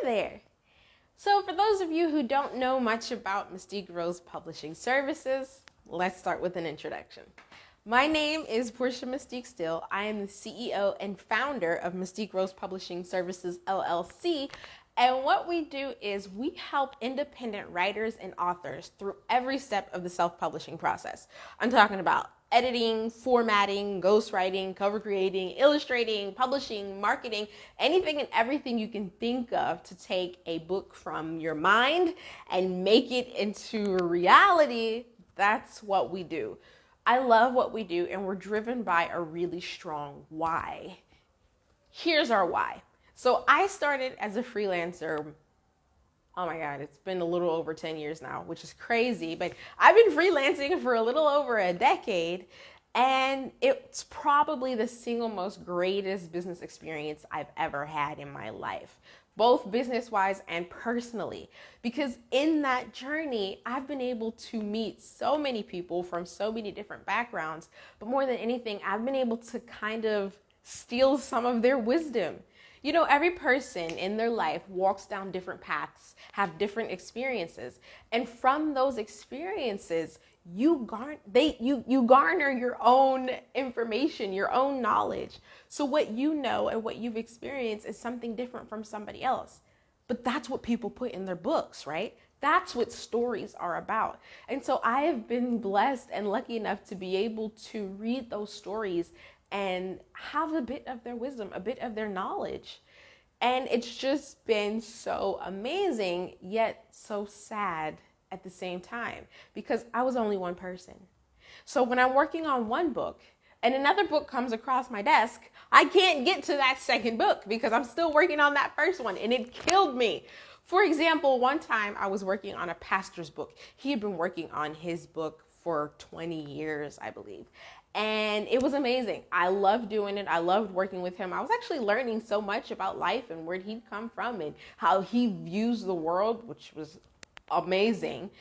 there. So for those of you who don't know much about MysticqueRose Publishing Services, let's start with an introduction. My name is Porsché Mysticque Steele. I am the CEO and founder of MysticqueRose Publishing Services, LLC. And what we do is we help independent writers and authors through every step of the self-publishing process. I'm talking about editing, formatting, ghostwriting, cover creating, illustrating, publishing, marketing, anything and everything you can think of to take a book from your mind and make it into reality. That's what we do. I love what we do, and we're driven by a really strong why. Here's our why. So I started as a freelancer. Oh my God, it's been a little over 10 years now, which is crazy, but I've been freelancing for a little over a decade, and it's probably the single most greatest business experience I've ever had in my life, both business-wise and personally, because in that journey, I've been able to meet so many people from so many different backgrounds, but more than anything, I've been able to kind of steal some of their wisdom. You know, every person in their life walks down different paths, have different experiences. And from those experiences, you garner your own information, your own knowledge. So what you know and what you've experienced is something different from somebody else. But that's what people put in their books, right? That's what stories are about. And so I have been blessed and lucky enough to be able to read those stories and have a bit of their wisdom, a bit of their knowledge. And it's just been so amazing, yet so sad at the same time, because I was only one person. So when I'm working on one book and another book comes across my desk, I can't get to that second book because I'm still working on that first one, and it killed me. For example, one time I was working on a pastor's book. He had been working on his book for 20 years, I believe. And it was amazing. I loved doing it. I loved working with him. I was actually learning so much about life and where he'd come from and how he views the world, which was amazing.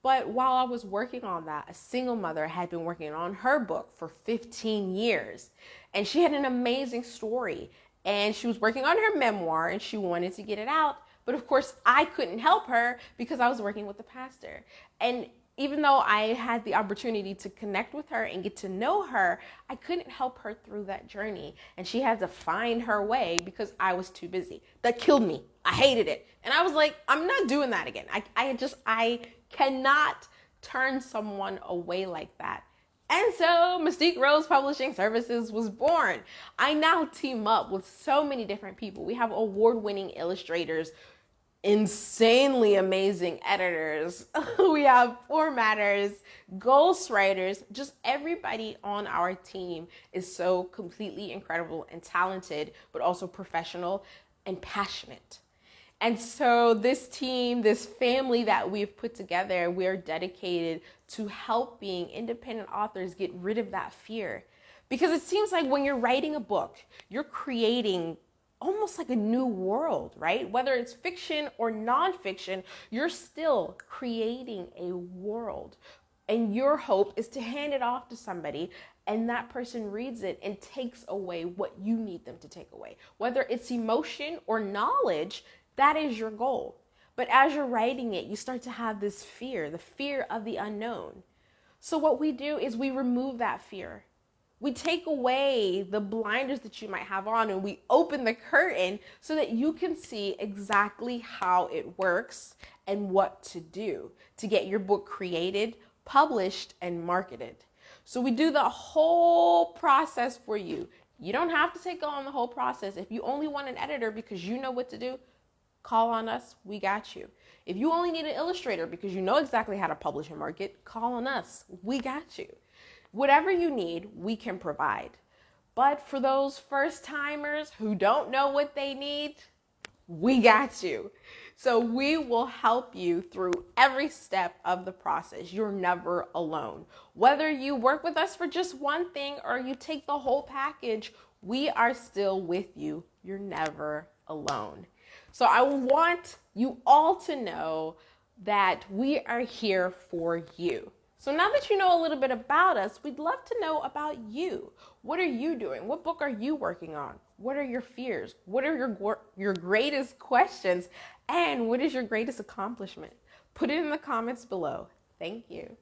But while I was working on that, a single mother had been working on her book for 15 years. And she had an amazing story. And she was working on her memoir and she wanted to get it out. But of course, I couldn't help her because I was working with the pastor. And even though I had the opportunity to connect with her and get to know her, I couldn't help her through that journey. And she had to find her way because I was too busy. That killed me. I hated it. And I was like, I'm not doing that again. I cannot turn someone away like that. And so MysticqueRose Publishing Services was born. I now team up with so many different people. We have award-winning illustrators, insanely amazing editors. We have formatters, ghostwriters, just everybody on our team is so completely incredible and talented, but also professional and passionate. And so this team, this family that we've put together, we're dedicated to helping independent authors get rid of that fear. Because it seems like when you're writing a book, you're creating almost like a new world, right? Whether it's fiction or nonfiction, you're still creating a world. And your hope is to hand it off to somebody and that person reads it and takes away what you need them to take away. Whether it's emotion or knowledge, that is your goal. But as you're writing it, you start to have this fear, the fear of the unknown. So what we do is we remove that fear. We take away the blinders that you might have on and we open the curtain so that you can see exactly how it works and what to do to get your book created, published, and marketed. So we do the whole process for you. You don't have to take on the whole process. If you only want an editor because you know what to do, call on us, we got you. If you only need an illustrator because you know exactly how to publish and market, call on us, we got you. Whatever you need, we can provide. But for those first timers who don't know what they need, we got you. So we will help you through every step of the process. You're never alone. Whether you work with us for just one thing or you take the whole package, we are still with you. You're never alone. So I want you all to know that we are here for you. So now that you know a little bit about us, we'd love to know about you. What are you doing? What book are you working on? What are your fears? What are your greatest questions? And what is your greatest accomplishment? Put it in the comments below. Thank you.